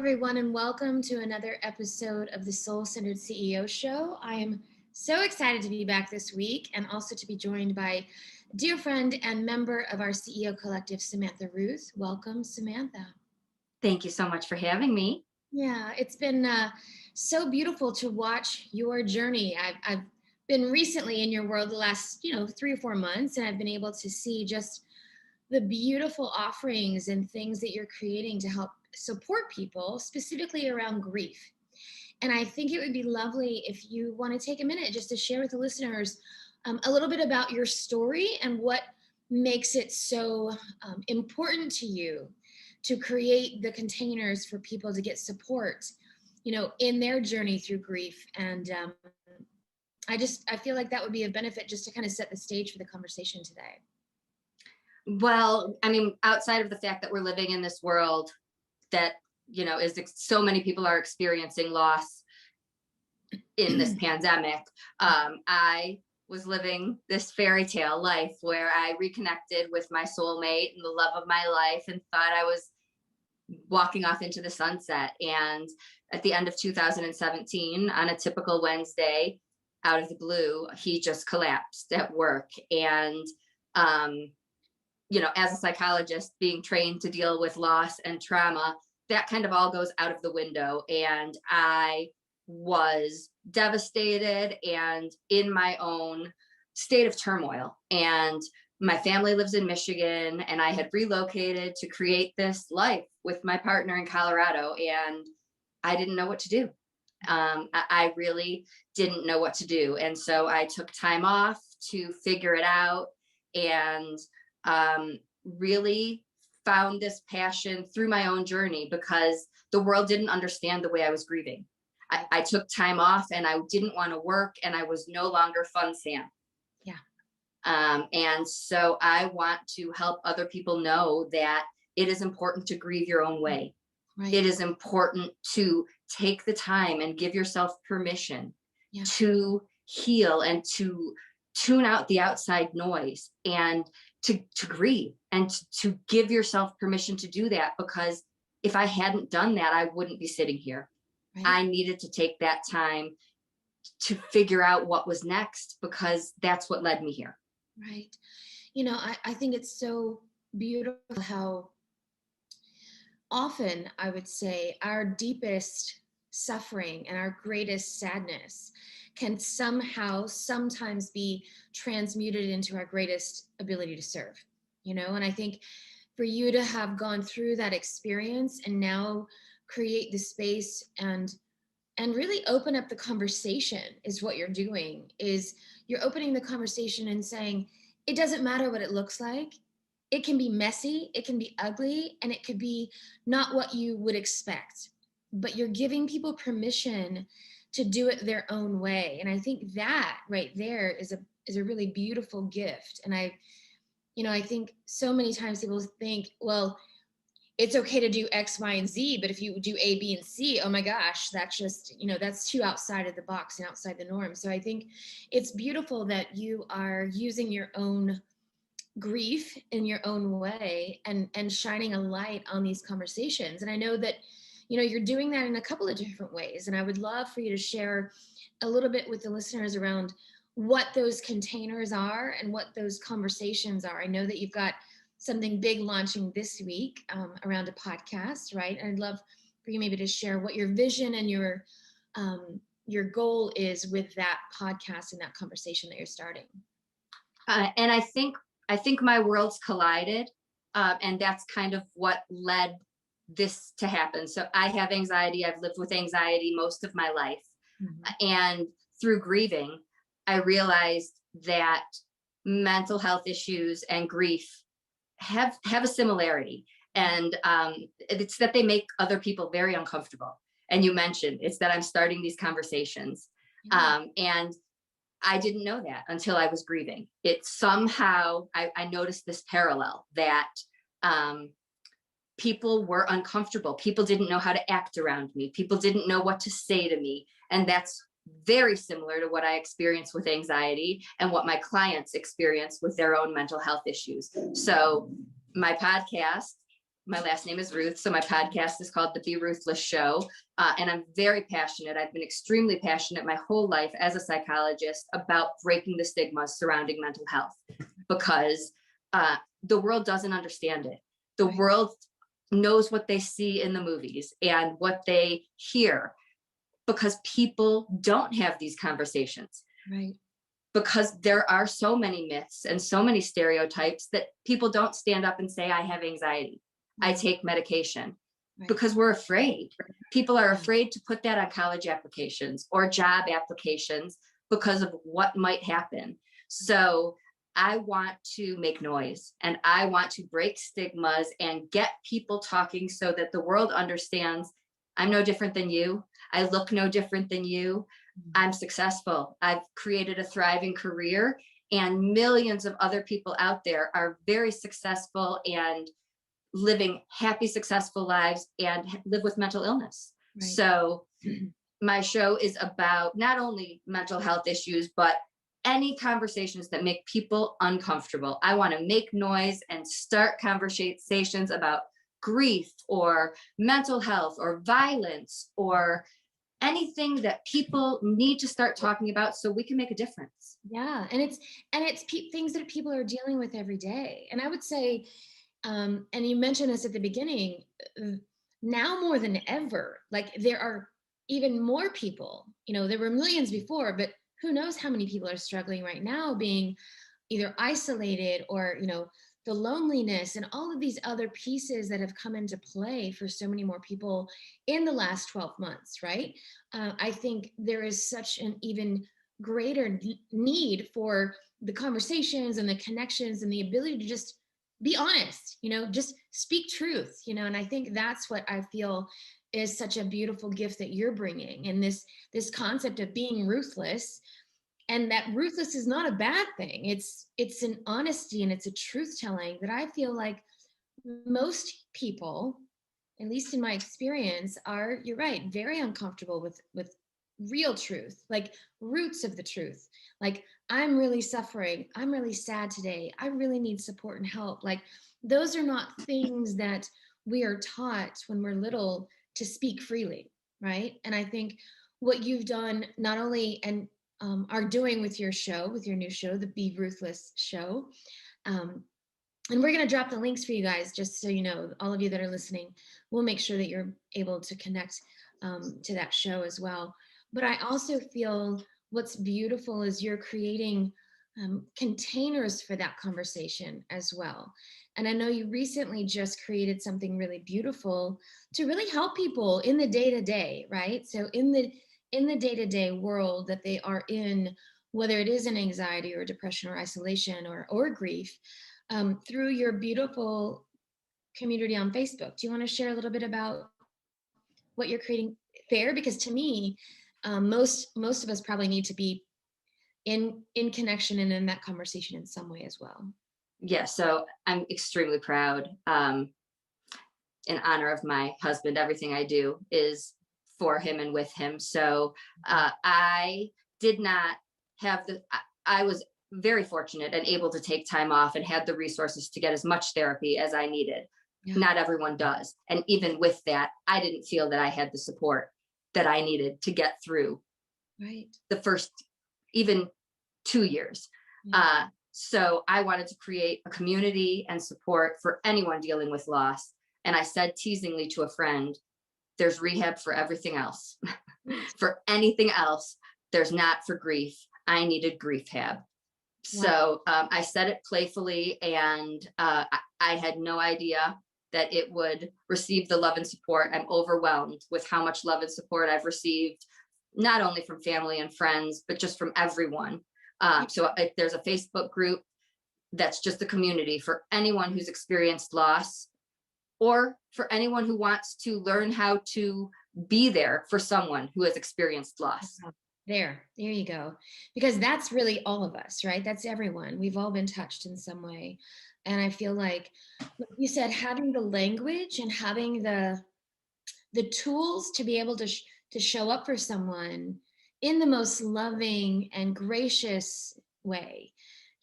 everyone, and welcome to another episode of the Soul Centered CEO Show. I am so excited to be back this week and also to be joined by a dear friend and member of our CEO collective, Samantha Ruth. Welcome, Samantha. Thank you so much for having me. Yeah, it's been so beautiful to watch your journey. I've been recently in your world the last, 3 or 4 months, and I've been able to see just the beautiful offerings and things that you're creating to help support people, specifically around grief. And I think it would be lovely if you want to take a minute just to share with the listeners a little bit about your story and what makes it so important to you to create the containers for people to get support, in their journey through grief. And I feel like that would be a benefit just to kind of set the stage for the conversation today. Well, I mean, outside of the fact that we're living in this world that, so many people are experiencing loss in this pandemic, I was living this fairy tale life where I reconnected with my soulmate and the love of my life and thought I was walking off into the sunset. And at the end of 2017, on a typical Wednesday, out of the blue, he just collapsed at work. And, as a psychologist being trained to deal with loss and trauma, that kind of all goes out of the window. And I was devastated and in my own state of turmoil. And my family lives in Michigan, and I had relocated to create this life with my partner in Colorado, and I didn't know what to do. I really didn't know what to do. And so I took time off to figure it out, and really found this passion through my own journey because the world didn't understand the way I was grieving. I took time off and I didn't want to work, and I was no longer fun Sam. Yeah. And so I want to help other people know that it is important to grieve your own way. Right. It is important to take the time and give yourself permission to heal and to tune out the outside noise and to grieve and to give yourself permission to do that. Because if I hadn't done that, I wouldn't be sitting here. Right. I needed to take that time to figure out what was next, because that's what led me here. Right. I think it's so beautiful how often, I would say, our deepest suffering and our greatest sadness can sometimes be transmuted into our greatest ability to serve, and I think for you to have gone through that experience and now create the space and really open up the conversation is what you're doing. Is you're opening the conversation and saying, it doesn't matter what it looks like. It can be messy, it can be ugly, and it could be not what you would expect, but you're giving people permission to do it their own way. And I think that right there is a really beautiful gift. And I think so many times people think, well, it's okay to do X, Y, and Z, but if you do A, B, and C, oh my gosh, that's just, that's too outside of the box and outside the norm. So I think it's beautiful that you are using your own grief in your own way and shining a light on these conversations. And I know that, you're doing that in a couple of different ways. And I would love for you to share a little bit with the listeners around what those containers are and what those conversations are. I know that you've got something big launching this week around a podcast, right? And I'd love for you maybe to share what your vision and your goal is with that podcast and that conversation that you're starting. And I think my worlds collided, and that's kind of what led this to happen. So I have anxiety. I've lived with anxiety most of my life. Mm-hmm. And through grieving, I realized that mental health issues and grief have a similarity. And it's that they make other people very uncomfortable. And you mentioned it's that I'm starting these conversations. Mm-hmm. And I didn't know that until I was grieving. It somehow, I noticed this parallel that people were uncomfortable. People didn't know how to act around me. People didn't know what to say to me. And that's very similar to what I experience with anxiety and what my clients experience with their own mental health issues. So my podcast my last name is Ruth. So my podcast is called The Be Ruthless Show. And I'm very passionate. I've been extremely passionate my whole life as a psychologist about breaking the stigmas surrounding mental health, because the world doesn't understand it. The world knows what they see in the movies and what they hear, because people don't have these conversations. Right. Because there are so many myths and so many stereotypes that people don't stand up and say, I have anxiety, I take medication, because we're afraid. People are afraid to put that on college applications or job applications because of what might happen. So I want to make noise, and I want to break stigmas and get people talking so that the world understands I'm no different than you. I look no different than you. I'm successful. I've created a thriving career, and millions of other people out there are very successful and living happy, successful lives and live with mental illness. Right. So my show is about not only mental health issues, but any conversations that make people uncomfortable. I want to make noise and start conversations about grief or mental health or violence or anything that people need to start talking about so we can make a difference. Yeah. And it's things that people are dealing with every day. And I would say, and you mentioned this at the beginning, now more than ever, like there are even more people, there were millions before, but who knows how many people are struggling right now, being either isolated or, the loneliness and all of these other pieces that have come into play for so many more people in the last 12 months, right? I think there is such an even greater need for the conversations and the connections and the ability to just be honest, just speak truth, and I think that's what I feel is such a beautiful gift that you're bringing. And this concept of being ruthless, and that ruthless is not a bad thing. It's an honesty and it's a truth telling that I feel like most people, at least in my experience, are, you're right, very uncomfortable with real truth, like roots of the truth. Like, I'm really suffering, I'm really sad today, I really need support and help. Like, those are not things that we are taught when we're little to speak freely, right? And I think what you've done not only and are doing with your show, with your new show, the Be Ruthless Show. And we're going to drop the links for you guys, just so you know, all of you that are listening, we'll make sure that you're able to connect to that show as well. But I also feel what's beautiful is you're creating containers for that conversation as well. And I know you recently just created something really beautiful to really help people in the day-to-day, right? So in the day-to-day world that they are in, whether it is an anxiety or depression or isolation or grief, through your beautiful community on Facebook. Do you want to share a little bit about what you're creating there? Because to me, most of us probably need to be in connection and in that conversation in some way as well. Yeah, so I'm extremely proud. In honor of my husband, everything I do is for him and with him. So I did not have I was very fortunate and able to take time off and had the resources to get as much therapy as I needed. Yeah. Not everyone does. And even with that, I didn't feel that I had the support that I needed to get through the first even 2 years. Yeah. So I wanted to create a community and support for anyone dealing with loss. And I said teasingly to a friend, there's rehab for everything else. For anything else, there's not for grief. I needed grief hab. Wow. So I said it playfully, and I had no idea that it would receive the love and support. I'm overwhelmed with how much love and support I've received, not only from family and friends, but just from everyone. So there's a Facebook group that's just a community for anyone who's experienced loss, or for anyone who wants to learn how to be there for someone who has experienced loss. There you go. Because that's really all of us, right? That's everyone. We've all been touched in some way. And I feel like you said, having the language and having the tools to be able to show up for someone in the most loving and gracious way.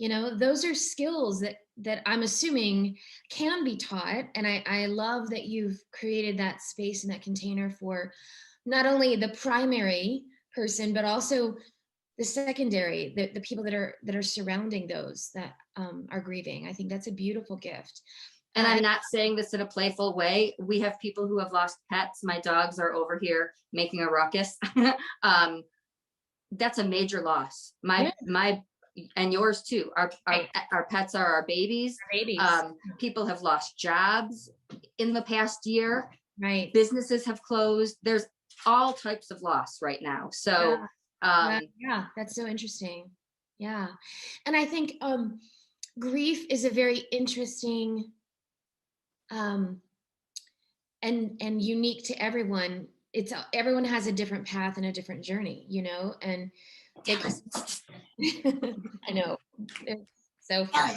Those are skills that I'm assuming can be taught. And I love that you've created that space and that container for not only the primary person, but also the secondary, the people that are surrounding those that are grieving. I think that's a beautiful gift. And I'm not saying this in a playful way. We have people who have lost pets. My dogs are over here making a ruckus. That's a major loss. Yeah, My and yours too. right. Our pets are our babies. Babies. People have lost jobs in the past year. Right. Businesses have closed. There's all types of loss right now. So yeah, that's so interesting. Yeah. And I think grief is a very interesting um and unique to everyone. It's everyone has a different path and a different journey, you know, and it's I know. It's so fun.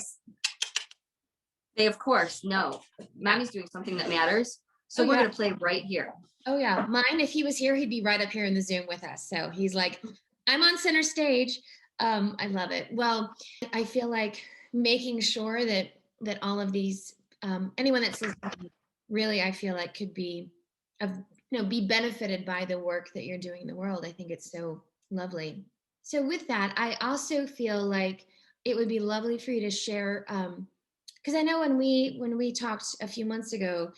they of course know mommy's doing something that matters. So Oh, we're yeah. going to play right here. Oh yeah, mine, if he was here, he'd be right up here in the Zoom with us. So he's like, I'm on center stage. I love it. Well, I feel like making sure that all of these, anyone that's listening, really, I feel like could be, of be benefited by the work that you're doing in the world. I think it's so lovely. So with that, I also feel like it would be lovely for you to share, because I know when we talked a few months ago,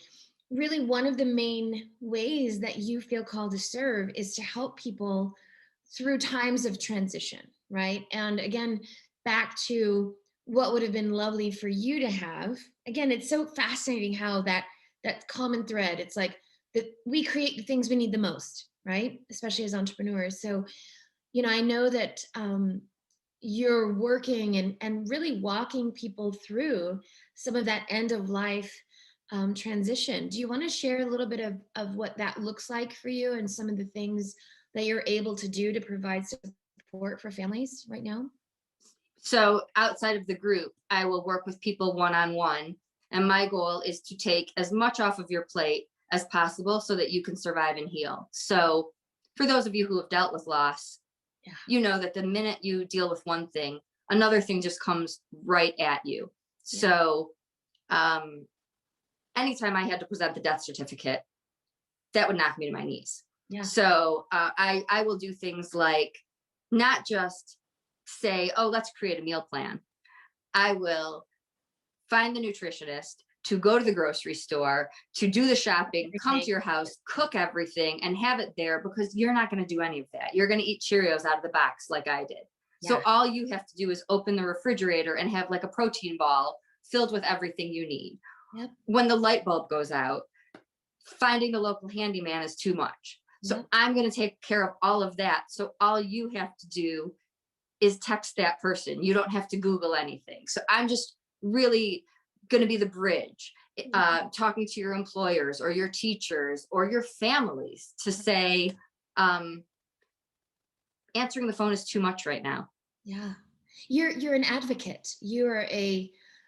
really one of the main ways that you feel called to serve is to help people through times of transition, right? And again, back to what would have been lovely for you to have. Again, it's so fascinating how that common thread, it's like that we create the things we need the most, right? Especially as entrepreneurs. So, I know that you're working and really walking people through some of that end of life transition. Do you want to share a little bit of what that looks like for you and some of the things that you're able to do to provide support for families right now? So outside of the group, I will work with people one-on-one. And my goal is to take as much off of your plate as possible so that you can survive and heal. So for those of you who have dealt with loss, Yeah. you know that the minute you deal with one thing, another thing just comes right at you. Yeah. So anytime I had to present the death certificate, that would knock me to my knees. Yeah. So I will do things like not just say, oh, let's create a meal plan. I will find the nutritionist to go to the grocery store, to do the shopping, come to your house, cook everything and have it there, because you're not going to do any of that. You're going to eat Cheerios out of the box like I did. Yeah. So all you have to do is open the refrigerator and have like a protein ball filled with everything you need. Yep. When the light bulb goes out, finding the local handyman is too much. So yep. I'm going to take care of all of that. So all you have to do is text that person. You don't have to Google anything. So I'm just really going to be the bridge, talking to your employers or your teachers or your families to say, answering the phone is too much right now. Yeah. You're an advocate. You're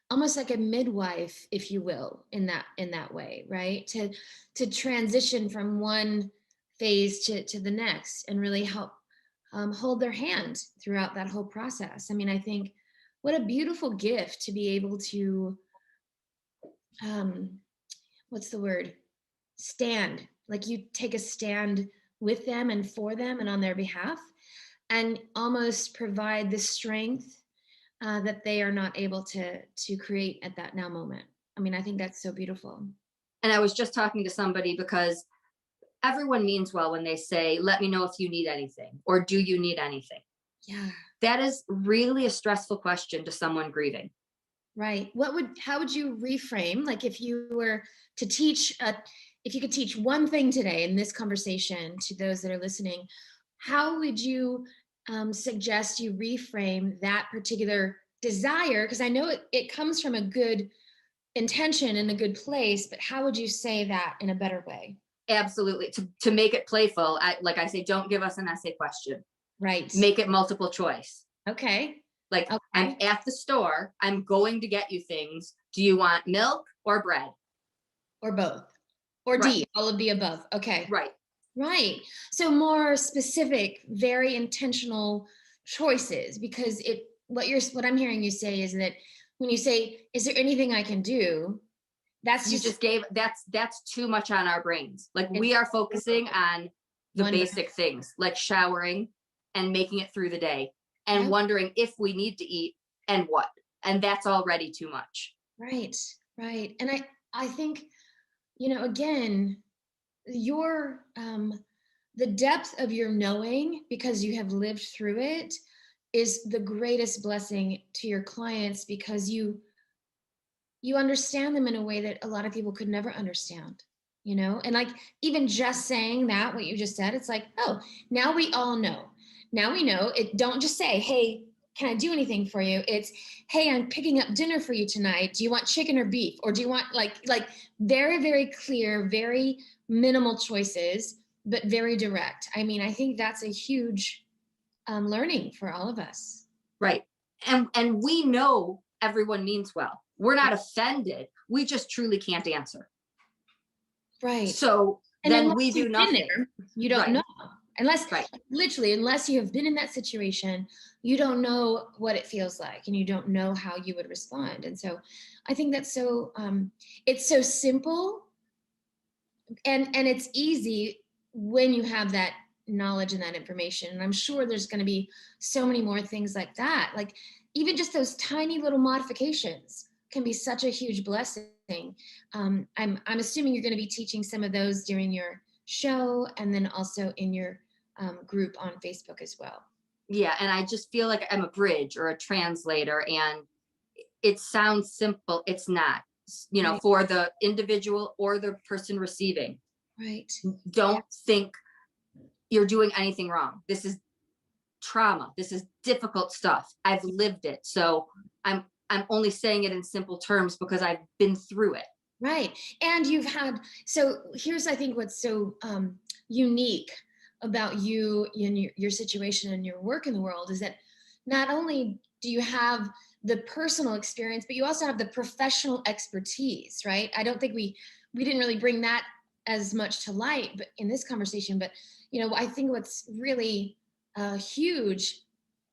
almost like a midwife, if you will, in that way, right? To transition from one phase to the next and really help hold their hand throughout that whole process. I mean, I think what a beautiful gift to be able to, what's the word? Stand. Like you take a stand with them and for them and on their behalf, and almost provide the strength that they are not able to create at that now moment. I mean, I think that's so beautiful. And I was just talking to somebody, because everyone means well when they say, let me know if you need anything, or do you need anything? Yeah. That is really a stressful question to someone grieving. Right. How would you reframe, like if you were to teach, if you could teach one thing today in this conversation to those that are listening, how would you suggest you reframe that particular desire? Because I know it comes from a good intention and a good place, but how would you say that in a better way? Absolutely. To make it playful, like I say, don't give us an essay question. Right. Make it multiple choice. Okay. Like, okay. I'm at the store, I'm going to get you things. Do you want milk or bread? Or both. Or right. D, all of the above. Okay. Right. Right. So more specific, very intentional choices, because what I'm hearing you say is that when you say, is there anything I can do? That's You just just gave, that's too much on our brains. Like it's we are focusing on the wonderful. basic things like showering and making it through the day and Yep. wondering if we need to eat and what. And that's already too much. Right. Right. And I think, you know, again, your the depth of your knowing because you have lived through it is the greatest blessing to your clients because you understand them in a way that a lot of people could never understand, you know? And like even just saying that, what you just said, it's like, oh, now we all know. Now we know it. Don't just say, hey, can I do anything for you? It's, hey, I'm picking up dinner for you tonight. Do you want chicken or beef? Or do you want like very, very clear, very minimal choices, but very direct. I mean, I think that's a huge learning for all of us. Right. And we know everyone means well. We're not offended. We just truly can't answer. Right. So And then unless we do you've been nothing. there, you don't Right. know. Unless, Right. literally, unless you have been in that situation, you don't know what it feels like and you don't know how you would respond. And so I think that's so, it's so simple and it's easy when you have that knowledge and that information. And I'm sure there's going to be so many more things like that. Like even just those tiny little modifications can be such a huge blessing. I'm assuming you're going to be teaching some of those during your show and then also in your group on Facebook as well. Yeah. And I just feel like I'm a bridge or a translator, and it sounds simple. It's not, Right. for the individual or the person receiving. Right. Yeah. Don't think you're doing anything wrong. This is trauma. This is difficult stuff. I've lived it. So I'm only saying it in simple terms because I've been through it. Right. And you've had, so here's, I think, what's so unique about you and your situation and your work in the world is that not only do you have the personal experience, but you also have the professional expertise, right? I don't think we didn't really bring that as much to light but in this conversation, but you know, I think what's really a huge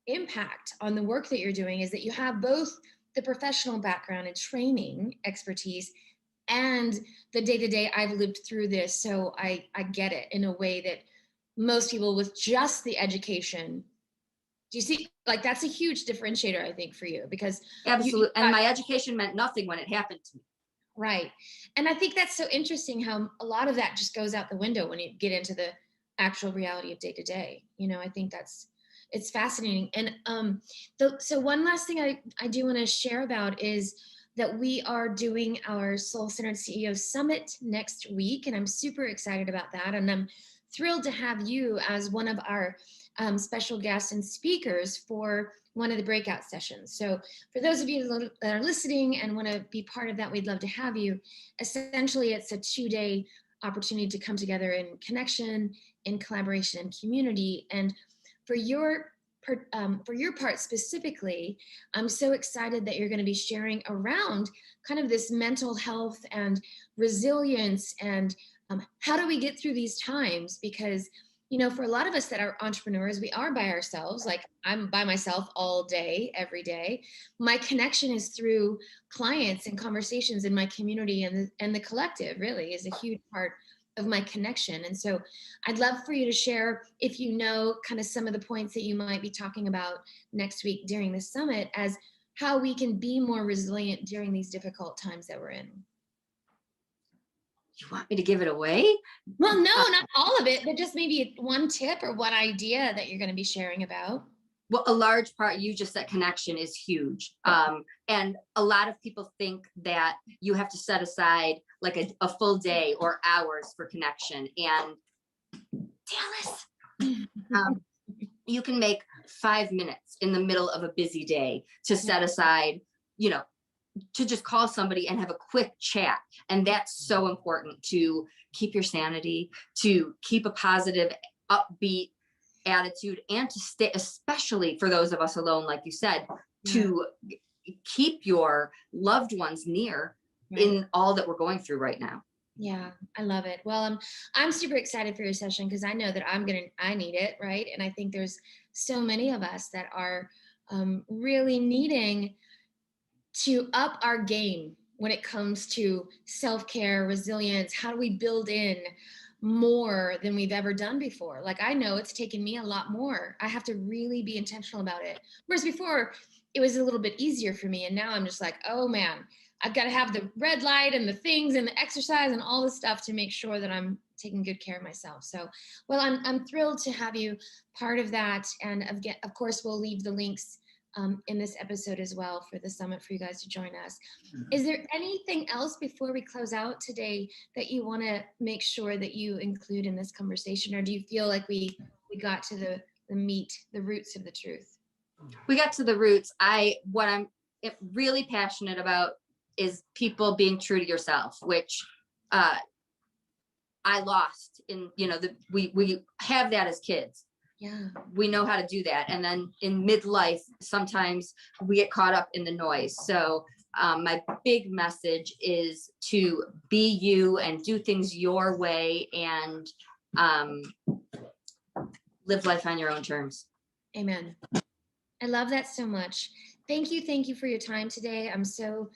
impact on the work that you're doing is that you have both the professional background and training expertise and the day to day I've lived through this, so I get it in a way that most people with just the education. Do you see? Like that's a huge differentiator, I think, for you because you Absolutely. And got my education meant nothing when it happened to me. right, and I think that's so interesting how a lot of that just goes out the window when you get into the actual reality of day to day. You know, I think that's it's fascinating. And so one last thing I do want to share about is that we are doing our Soul Centered CEO Summit next week. And I'm super excited about that. And I'm thrilled to have you as one of our special guests and speakers for one of the breakout sessions. So for those of you that are listening and want to be part of that, we'd love to have you. Essentially, it's a 2-day opportunity to come together in connection, in collaboration, and community. And for your part specifically, I'm so excited that you're going to be sharing around kind of this mental health and resilience and how do we get through these times? Because, you know, for a lot of us that are entrepreneurs, we are by ourselves. Like I'm by myself all day, every day. My connection is through clients and conversations in my community, and the collective really is a huge part of my connection. And so I'd love for you to share, if you know, kind of some of the points that you might be talking about next week during the summit as how we can be more resilient during these difficult times that we're in. You want me to give it away? Well, no, not all of it, but just maybe one tip or one idea that you're going to be sharing about. Well, a large part, you just said connection is huge. And a lot of people think that you have to set aside like a full day or hours for connection. And Dallas, you can make 5 minutes in the middle of a busy day to set aside, to just call somebody and have a quick chat. And that's so important to keep your sanity, to keep a positive, upbeat attitude, and to stay, especially for those of us alone, like you said, to keep your loved ones near in all that we're going through right now. Yeah, I love it. Well, I'm super excited for your session because I know that I need it, right? And I think there's so many of us that are really needing to up our game when it comes to self-care, resilience. How do we build in more than we've ever done before? Like, I know it's taken me a lot more. I have to really be intentional about it. Whereas before, it was a little bit easier for me. And now I'm just like, oh man, I've got to have the red light and the things and the exercise and all the stuff to make sure that I'm taking good care of myself. So, well, I'm thrilled to have you part of that. And of course, we'll leave the links in this episode as well for the summit for you guys to join us. Is there anything else before we close out today that you want to make sure that you include in this conversation, or do you feel like we got to the meat, the roots of the truth? We got to the roots. What I'm really passionate about is people being true to yourself, which I lost in, we have that as kids. Yeah. We know how to do that. And then in midlife, sometimes we get caught up in the noise. So my big message is to be you and do things your way, and live life on your own terms. Amen. I love that so much. Thank you for your time today. I'm so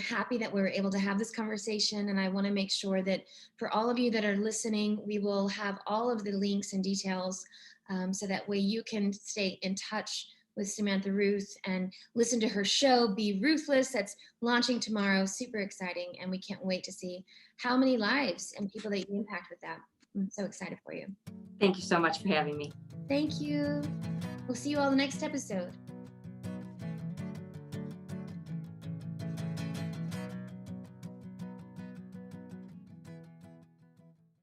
happy that we were able to have this conversation, and I want to make sure that for all of you that are listening, we will have all of the links and details, so that way you can stay in touch with Samantha Ruth and listen to her show, Be Ruthless, that's launching tomorrow. Super exciting, and we can't wait to see how many lives and people that you impact with that. I'm so excited for you. Thank you so much for having me. Thank you. We'll see you all in the next episode.